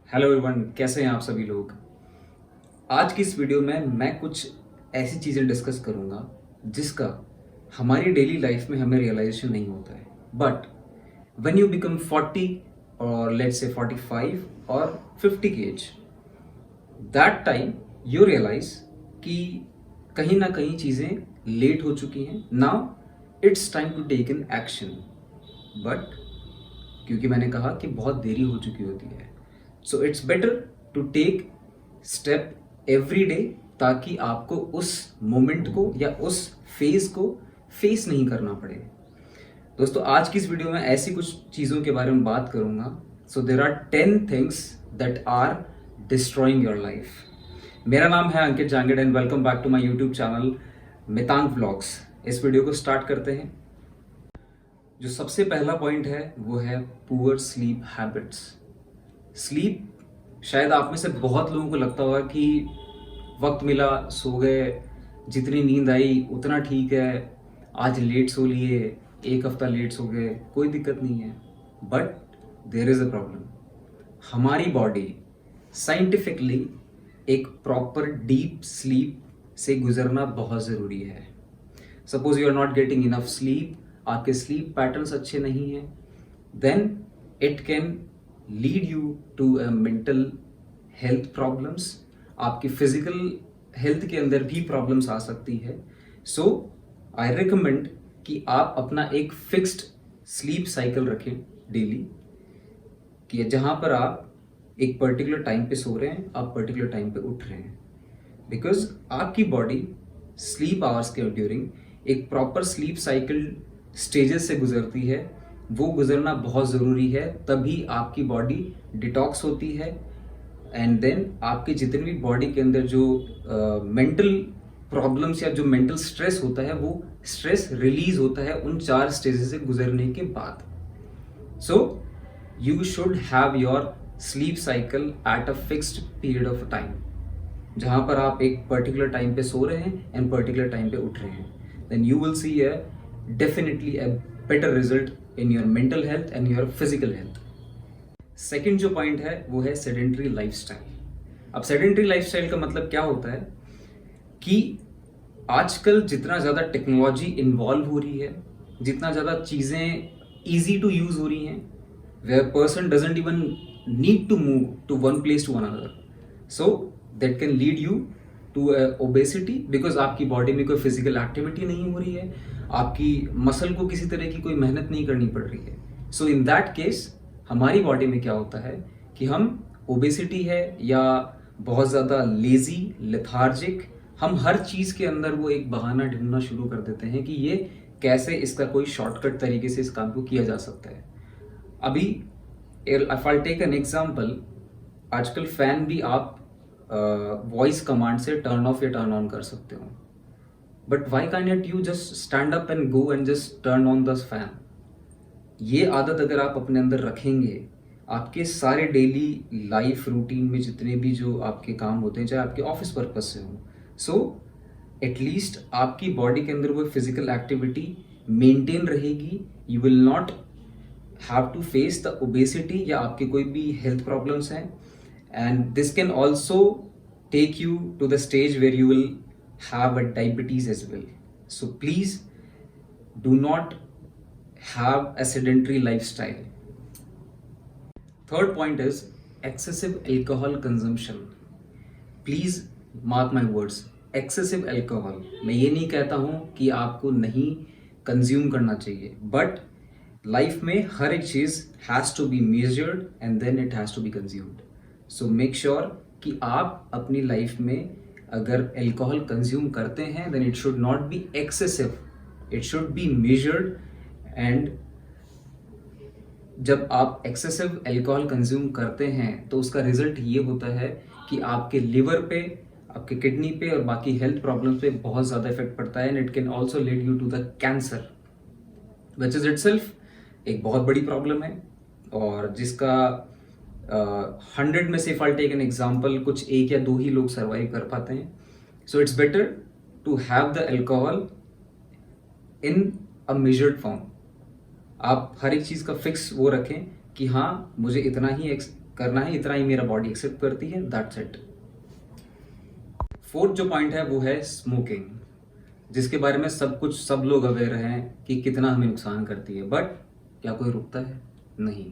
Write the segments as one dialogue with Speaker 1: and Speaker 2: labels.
Speaker 1: Hello everyone, कैसे हैं आप सभी लोग। आज की इस वीडियो में मैं कुछ ऐसी चीज़ें डिस्कस करूंगा जिसका हमारी डेली लाइफ में हमें रियलाइजेशन नहीं होता है, बट व्हेन यू बिकम 40 और लेट्स से 45 और 50 की age, that time you realise कि कहीं ना कहीं चीज़ें लेट हो चुकी हैं। Now it's time to take in action, but क्योंकि मैंने कहा कि बहुत देरी हो चुकी होती है, so it's better to take step every day, ताकि आपको उस मोमेंट को या उस फेज को फेस नहीं करना पड़े। दोस्तों, आज की इस वीडियो में ऐसी कुछ चीज़ों के बारे में बात करूंगा। So there are 10 things that are destroying your life. मेरा नाम है Ankit Jangad and welcome back to my YouTube channel Mitang vlogs. इस वीडियो को स्टार्ट करते हैं। जो सबसे पहला पॉइंट है वो है पुअर स्लीप हैबिट्स। स्लीप, शायद आप में से बहुत लोगों को लगता होगा कि वक्त मिला सो गए, जितनी नींद आई उतना ठीक है, आज लेट सो लिए, एक हफ्ता लेट सो गए, कोई दिक्कत नहीं है। But there is a problem. हमारी बॉडी साइंटिफिकली एक प्रॉपर डीप स्लीप से गुजरना बहुत ज़रूरी है। Suppose you are not getting enough sleep, आपके स्लीप पैटर्न्स अच्छे नहीं हैं, then it can lead you to a mental health problems. आपकी फिजिकल हेल्थ के अंदर भी प्रॉब्लम्स आ सकती है। सो आई रिकमेंड कि आप अपना एक फिक्स्ड स्लीप साइकिल रखें डेली, कि जहां पर आप एक पर्टिकुलर टाइम पे सो रहे हैं, आप पर्टिकुलर टाइम पे उठ रहे हैं। बिकॉज आपकी बॉडी स्लीप आवर्स के ड्यूरिंग एक प्रॉपर स्लीप साइकिल स्टेजेस से गुजरती है। वो गुजरना बहुत ज़रूरी है, तभी आपकी बॉडी डिटॉक्स होती है एंड देन आपके जितने भी बॉडी के अंदर जो मेंटल प्रॉब्लम्स या जो मेंटल स्ट्रेस होता है, वो स्ट्रेस रिलीज होता है उन 4 स्टेजेस से गुजरने के बाद। So you should have your sleep cycle at a fixed period of time, जहां पर आप एक पर्टिकुलर टाइम पे सो रहे हैं एंड पर्टिकुलर टाइम पे उठ रहे हैं। Then you will see a definitely a better result in your mental health and your physical health. Second जो पॉइंट है वो है सेडेंट्री लाइफस्टाइल। अब सेडेंट्री लाइफस्टाइल का मतलब क्या होता है कि आजकल जितना ज़्यादा टेक्नोलॉजी इन्वॉल्व हो रही है, जितना ज़्यादा चीज़ें ईजी टू यूज़ हो रही हैं, where person doesn't even need to move to one place to another, so that can lead you to obesity. Because आपकी बॉडी में कोई फिजिकल एक्टिविटी नहीं हो रही है, आपकी मसल को किसी तरह की कोई मेहनत नहीं करनी पड़ रही है। सो इन दैट केस हमारी बॉडी में क्या होता है कि हम ओबेसिटी है या बहुत ज़्यादा लेजी, लेथार्जिक, हम हर चीज़ के अंदर वो एक बहाना ढूंढना शुरू कर देते हैं कि ये कैसे इसका कोई शॉर्टकट तरीके से इस काम को किया जा सकता है। अभी if I take an example, आजकल फैन भी आप वॉइस कमांड से टर्न ऑफ या टर्न ऑन कर सकते हो, but why can not you just stand up and go and just turn on the fan. ये आदत अगर आप अपने अंदर रखेंगे, आपके सारे डेली लाइफ रूटीन में जितने भी जो आपके काम होते हैं, चाहे आपके ऑफिस पर्पज से हो, सो एटलीस्ट आपकी बॉडी के अंदर वो फिजिकल एक्टिविटी मेंटेन रहेगी। You will not have to face the obesity या आपके कोई भी हेल्थ प्रॉब्लम्स हैं, and this can also take you to the stage where you will have a diabetes as well. So please do not have a sedentary lifestyle. Third point is excessive alcohol consumption. Please mark my words, excessive alcohol. मैं ये नहीं कहता हूँ कि आपको नहीं consume करना चाहिए, बट लाइफ में हर एक चीज़ has to be measured and then it has to be consumed. So make sure कि आप अपनी लाइफ में अगर अल्कोहल कंज्यूम करते हैं, then it should not be excessive, it should be measured. And जब आप एक्सेसिव अल्कोहल कंज्यूम करते हैं तो उसका रिजल्ट ये होता है कि आपके लिवर पे, आपके किडनी पे और बाकी हेल्थ प्रॉब्लम्स पे बहुत ज़्यादा इफेक्ट पड़ता है, and it can also lead you to the cancer, which is itself एक बहुत बड़ी प्रॉब्लम है, और जिसका 100 में से if I take an example, कुछ 1 या 2 ही लोग सर्वाइव कर पाते हैं। So it's better to have the alcohol in a measured form. आप हर एक चीज़ का फिक्स वो रखें कि हाँ, मुझे इतना ही करना है, इतना ही मेरा बॉडी एक्सेप्ट करती है, दैट्स इट। फोर्थ जो पॉइंट है वो है स्मोकिंग, जिसके बारे में सब लोग अवेयर हैं कि कितना हमें नुकसान करती है, बट क्या कोई रुकता है? नहीं।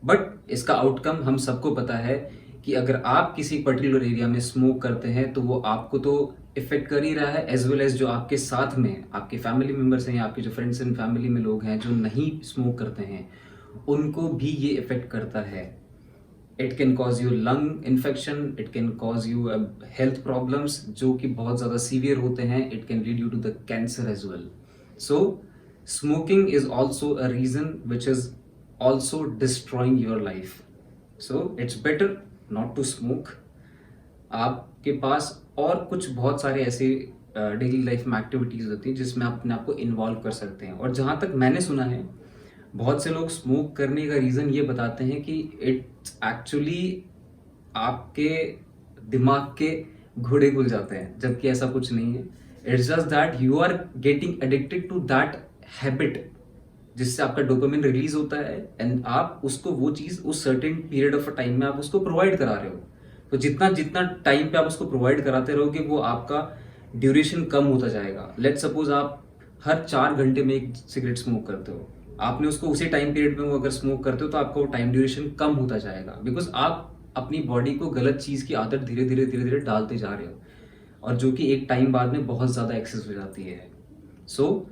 Speaker 1: बट इसका आउटकम हम सबको पता है कि अगर आप किसी पर्टिकुलर एरिया में स्मोक करते हैं तो वो आपको तो इफेक्ट कर ही रहा है, एज वेल एज जो आपके साथ में आपके फैमिली मेम्बर्स हैं या आपके जो फ्रेंड्स एंड फैमिली में लोग हैं जो नहीं स्मोक करते हैं, उनको भी ये इफेक्ट करता है। It can cause you lung infection, it can cause you health problems जो कि बहुत ज़्यादा सीवियर होते हैं, it can lead you to the cancer as well. So smoking is also a reason which is also destroying your life. So it's better not to smoke. आपके पास और कुछ बहुत सारे ऐसे डेली लाइफ में एक्टिविटीज़ होती हैं जिसमें आप अपने आप को इन्वॉल्व कर सकते हैं। और जहाँ तक मैंने सुना है, बहुत से लोग स्मोक करने का रीज़न ये बताते हैं कि इट्स एक्चुअली आपके दिमाग के घोड़े खुल जाते हैं, जबकि ऐसा कुछ नहीं है। It's just that you are getting addicted to that habit, जिससे आपका डोपामिन रिलीज होता है एंड आप उसको वो चीज़ उस सर्टेन पीरियड ऑफ टाइम में आप उसको प्रोवाइड करा रहे हो। तो जितना जितना टाइम पे आप उसको प्रोवाइड कराते रहोगे वो आपका ड्यूरेशन कम होता जाएगा। लेट सपोज आप हर 4 घंटे में एक सिगरेट स्मोक करते हो, आपने उसको उसी टाइम पीरियड में वो अगर स्मोक करते हो तो आपका वो टाइम ड्यूरेशन कम होता जाएगा, बिकॉज आप अपनी बॉडी को गलत चीज़ की आदत धीरे धीरे डालते जा रहे हो, और जो कि एक टाइम बाद में बहुत ज़्यादा एक्सेस हो जाती है। सो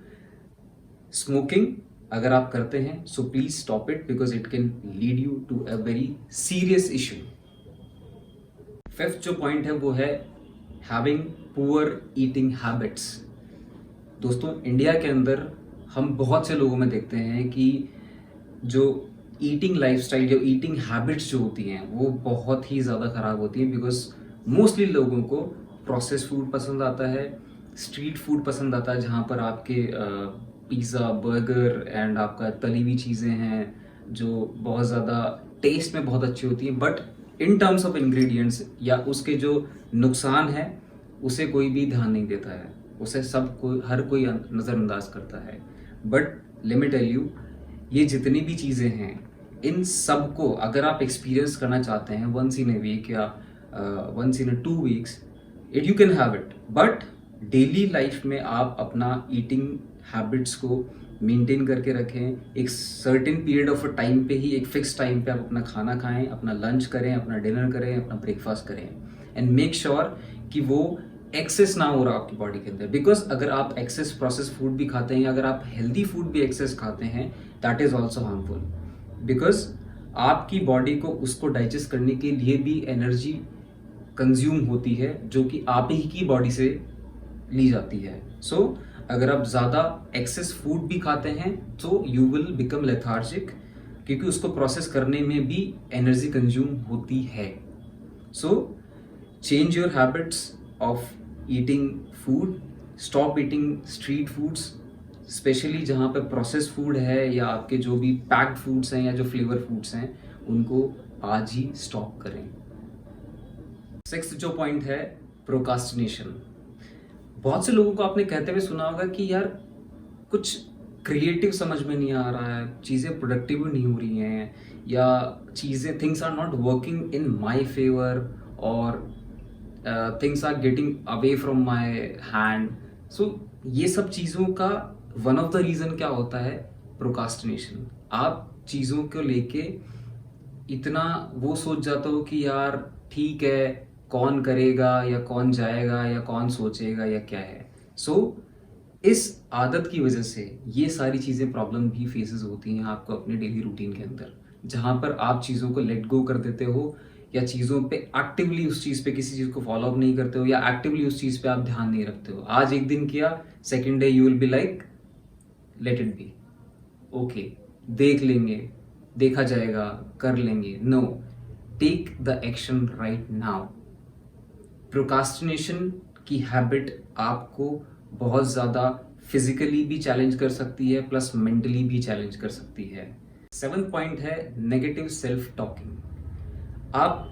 Speaker 1: स्मोकिंग अगर आप करते हैं so please stop it, because it can lead you to a very serious issue. Fifth जो पॉइंट है वो है हैविंग पुअर ईटिंग हैबिट्स। दोस्तों, इंडिया के अंदर हम बहुत से लोगों में देखते हैं कि जो ईटिंग लाइफस्टाइल, जो ईटिंग हैबिट्स जो होती हैं वो बहुत ही ज़्यादा ख़राब होती हैं, बिकॉज मोस्टली लोगों को प्रोसेस फूड पसंद आता है, स्ट्रीट फूड पसंद आता है, जहाँ पर आपके पिज़्ज़ा, बर्गर एंड आपका तली हुई चीज़ें हैं जो बहुत ज़्यादा टेस्ट में बहुत अच्छी होती हैं, but in terms of ingredients या उसके जो नुकसान है उसे कोई भी ध्यान नहीं देता है, उसे हर कोई नज़रअंदाज करता है। But let me tell you, ये जितनी भी चीज़ें हैं इन सब को अगर आप एक्सपीरियंस करना चाहते हैं वंस इन अ वीक या once in a 2 weeks, you can have it. But daily life में आप अपना ईटिंग हैबिट्स को मेंटेन करके रखें। एक सर्टेन पीरियड ऑफ टाइम पे ही, एक फिक्स टाइम पे आप अपना खाना खाएं, अपना लंच करें, अपना डिनर करें, अपना ब्रेकफास्ट करें, एंड मेक श्योर कि वो एक्सेस ना हो रहा आपकी बॉडी के अंदर। बिकॉज अगर आप एक्सेस प्रोसेस फूड भी खाते हैं, अगर आप हेल्दी फूड भी एक्सेस खाते हैं, that is also harmful, because आपकी बॉडी को उसको डाइजेस्ट करने के लिए भी एनर्जी कंज्यूम होती है जो कि आप ही की बॉडी से ली जाती है। सो अगर आप ज़्यादा एक्सेस फूड भी खाते हैं तो यू विल बिकम लेथार्जिक, क्योंकि उसको प्रोसेस करने में भी एनर्जी कंज्यूम होती है। So change your habits of eating food, stop eating street foods, specially जहाँ पे प्रोसेस फूड है या आपके जो भी पैक्ड फूड्स हैं या जो फ्लेवर फूड्स हैं उनको आज ही स्टॉप करें। सिक्स्थ जो पॉइंट है, प्रोकास्टिनेशन। बहुत से लोगों को आपने कहते हुए सुना होगा कि यार कुछ क्रिएटिव समझ में नहीं आ रहा है, चीज़ें प्रोडक्टिव नहीं हो रही हैं, या चीज़ें things are not working in my favour, और things are getting away from my hand. So ये सब चीज़ों का वन ऑफ द रीज़न क्या होता है? प्रोकास्टिनेशन। आप चीज़ों को लेके इतना वो सोच जाते हो कि यार ठीक है, कौन करेगा या कौन जाएगा या कौन सोचेगा या क्या है। सो इस आदत की वजह से ये सारी चीज़ें प्रॉब्लम भी फेसेस होती हैं आपको अपने डेली रूटीन के अंदर, जहाँ पर आप चीज़ों को लेट गो कर देते हो या चीज़ों पे एक्टिवली उस चीज़ पे किसी चीज़ को फॉलो अप नहीं करते हो, या एक्टिवली उस चीज़ पे आप ध्यान नहीं रखते हो। आज एक दिन किया, second day you will be like let it be, okay देख लेंगे, देखा जाएगा, कर लेंगे। No, take the action right now. Procrastination की हैबिट आपको बहुत ज़्यादा फिजिकली भी चैलेंज कर सकती है, प्लस मेंटली भी चैलेंज कर सकती है। 7th पॉइंट है नेगेटिव सेल्फ टॉकिंग। आप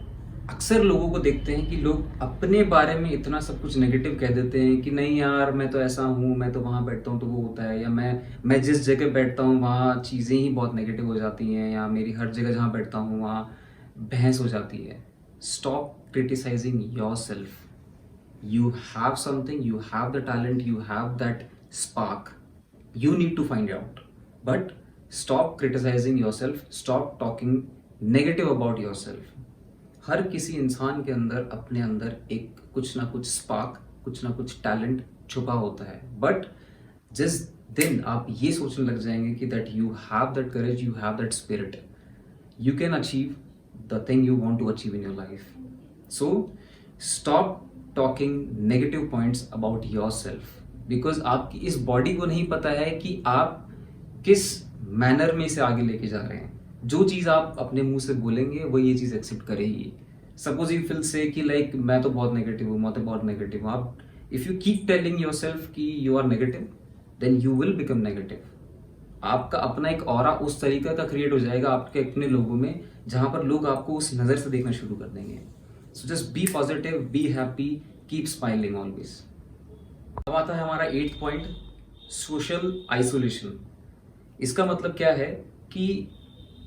Speaker 1: अक्सर लोगों को देखते हैं कि लोग अपने बारे में इतना सब कुछ नेगेटिव कह देते हैं कि नहीं यार मैं तो ऐसा हूँ, मैं तो वहाँ बैठता हूँ तो वो होता है, या मैं जिस जगह बैठता हूँ वहाँ चीज़ें ही बहुत नेगेटिव हो जाती हैं, या मेरी हर जगह जहाँ बैठता हूँ वहाँ बहस हो जाती है। Stop criticising your self. You have something, you have the talent, you have that spark. You need to find out. But stop criticizing yourself, stop talking negative about yourself. हर किसी इंसान के अंदर अपने अंदर एक कुछ ना कुछ स्पार्क, कुछ ना कुछ टैलेंट छुपा होता है। बट जिस दिन आप ये सोचने लग जाएंगे कि that you have that courage, you have that spirit, you can achieve the thing you want to achieve in your life. So stop talking negative points about yourself, because आपकी इस बॉडी को नहीं पता है कि आप किस मैनर में इसे आगे लेके जा रहे हैं। जो चीज़ आप अपने मुंह से बोलेंगे वो ये चीज़ एक्सेप्ट करेगी। सपोज यू फील से कि लाइक मैं तो बहुत नेगेटिव हूँ, मैं तो बहुत नेगेटिव हूँ। आप if you keep telling yourself कि you are negative, then you will become negative. आपका अपना एक ऑरा उस तरीका का क्रिएट हो जाएगा आपके अपने लोगों में, जहां पर लोग आपको उस नज़र से देखना शुरू कर देंगे। So just be positive, be happy, keep smiling always. अब आता है हमारा 8th पॉइंट, सोशल आइसोलेशन। इसका मतलब क्या है कि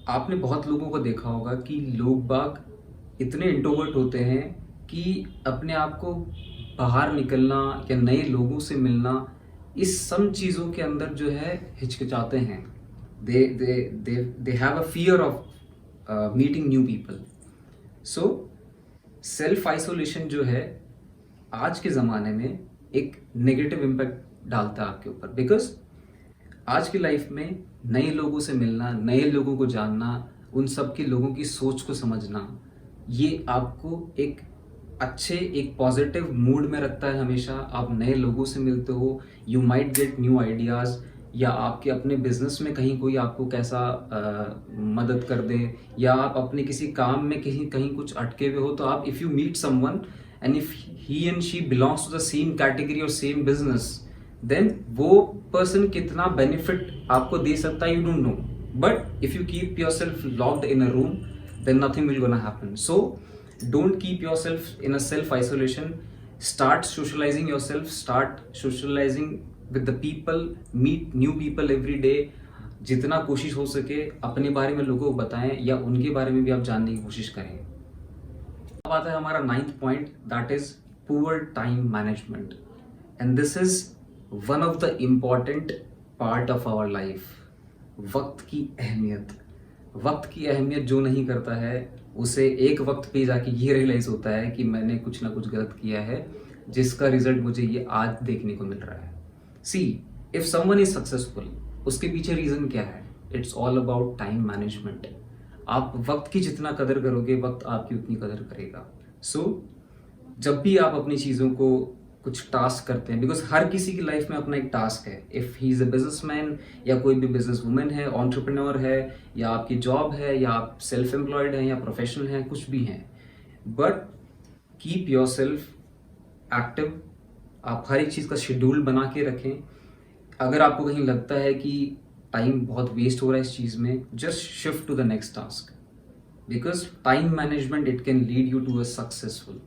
Speaker 1: आपने बहुत लोगों को देखा होगा कि लोग बाग इतने इंट्रोवर्ट होते हैं कि अपने आप को बाहर निकलना या नए लोगों से मिलना, इस सब चीज़ों के अंदर जो है हिचकिचाते हैं। They have a fear of meeting new people. So self isolation जो है आज के ज़माने में एक नेगेटिव इम्पैक्ट डालता है आपके ऊपर, बिकॉज आज की लाइफ में नए लोगों से मिलना, नए लोगों को जानना, उन सब के लोगों की सोच को समझना, ये आपको एक अच्छे एक पॉजिटिव मूड में रखता है। हमेशा आप नए लोगों से मिलते हो, you might get new ideas, या आपके अपने बिजनेस में कहीं कोई आपको कैसा मदद कर दे, या आप अपने किसी काम में कहीं कहीं कुछ अटके हुए हो, तो आप if you meet someone and if he and she belongs to the same category और सेम बिजनेस, देन वो पर्सन कितना बेनिफिट आपको दे सकता है, you don't know. But if you keep your self locked in a room, then nothing will gonna happen. So don't keep yourself in a self isolation. Start socializing yourself, start socializing with the people, meet new people every day. जितना कोशिश हो सके अपने बारे में लोगों को बताएं, या उनके बारे में भी आप जानने की कोशिश करें। अब आता है हमारा 9th point, that is poor time management, and this is one of the important part of our life. वक्त की अहमियत, वक्त की अहमियत जो नहीं करता है उसे एक वक्त पे जाके ये रियलाइज होता है कि मैंने कुछ ना कुछ गलत किया है, जिसका रिजल्ट मुझे ये आज देखने को मिल रहा है। सी, इफ समवन इज सक्सेसफुल, उसके पीछे रीजन क्या है? It's all about time management. आप वक्त की जितना कदर करोगे, वक्त आपकी उतनी कदर करेगा। सो जब भी आप अपनी चीज़ों को कुछ टास्क करते हैं, बिकॉज हर किसी की लाइफ में अपना एक टास्क है। If he is a businessman, या कोई भी बिजनेस वुमेन है, एंटरप्रेन्योर है, या आपकी जॉब है, या आप सेल्फ एम्प्लॉयड हैं, या प्रोफेशनल हैं, कुछ भी हैं, but keep your self active. आप हर एक चीज़ का शेड्यूल बना के रखें। अगर आपको कहीं लगता है कि टाइम बहुत वेस्ट हो रहा है इस चीज़ में, just shift to the next task, because time management it can lead you to a successful.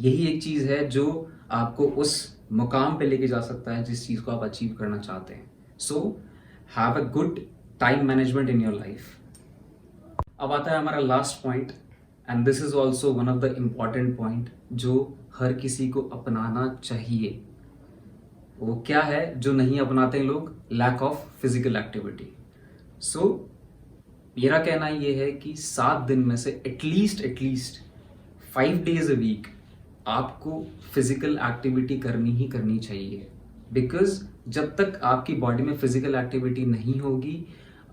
Speaker 1: यही एक चीज़ है जो आपको उस मुकाम पे लेके जा सकता है जिस चीज़ को आप अचीव करना चाहते हैं। So have a good time management in your life. अब आता है हमारा last point, and this is also one of the important point जो हर किसी को अपनाना चाहिए। वो क्या है जो नहीं अपनाते हैं लोग? Lack of physical activity. So मेरा कहना ये है कि 7 दिन में से एटलीस्ट 5 days a week आपको फिजिकल एक्टिविटी करनी ही करनी चाहिए, बिकॉज जब तक आपकी बॉडी में फिजिकल एक्टिविटी नहीं होगी,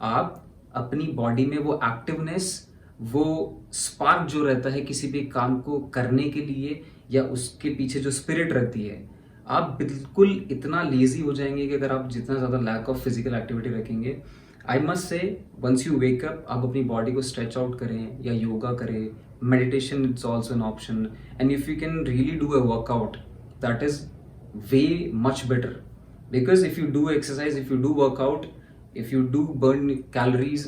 Speaker 1: आप अपनी बॉडी में वो एक्टिवनेस, वो स्पार्क जो रहता है किसी भी काम को करने के लिए, या उसके पीछे जो स्पिरिट रहती है, आप बिल्कुल इतना लेजी हो जाएंगे कि अगर आप जितना ज़्यादा लैक ऑफ फिजिकल एक्टिविटी रखेंगे। I must say once you wake up, आप अपनी बॉडी को स्ट्रेच आउट करें या योगा करें, meditation it's also an option, and if you can really do a workout, that is way much better, because if you do exercise, if you do workout, if you do burn calories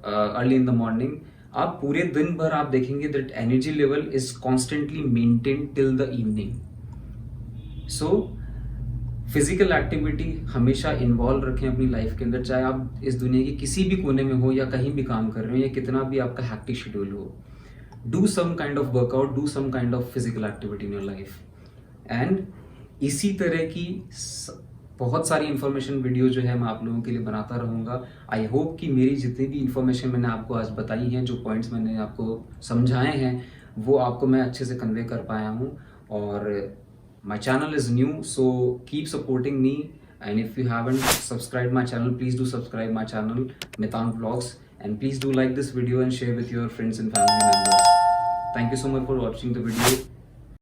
Speaker 1: early in the morning, आप पूरे दिन भर आप देखेंगे that energy level is constantly maintained till the evening. So physical activity हमेशा involve रखें अपनी life के अंदर, चाहे आप इस दुनिया के किसी भी कोने में हो या कहीं भी काम कर रहे हो या कितना भी आपका हैक्टिक शेड्यूल हो. Do some kind of workout, do some kind of physical activity in your life. And इसी तरह की बहुत सारी इन्फॉर्मेशन वीडियो जो है मैं आप लोगों के लिए बनाता रहूँगा. आई होप कि मेरी जितनी भी इन्फॉर्मेशन मैंने आपको आज बताई हैं, जो पॉइंट्स मैंने आपको समझाए हैं, वो आपको मैं अच्छे से कन्वे कर पाया हूँ. और my channel is new, so keep supporting me, and if you haven't subscribed my channel, please do subscribe my channel Mitan Vlogs, and please do like this video and share with your friends and family members. Thank you so much for watching the video.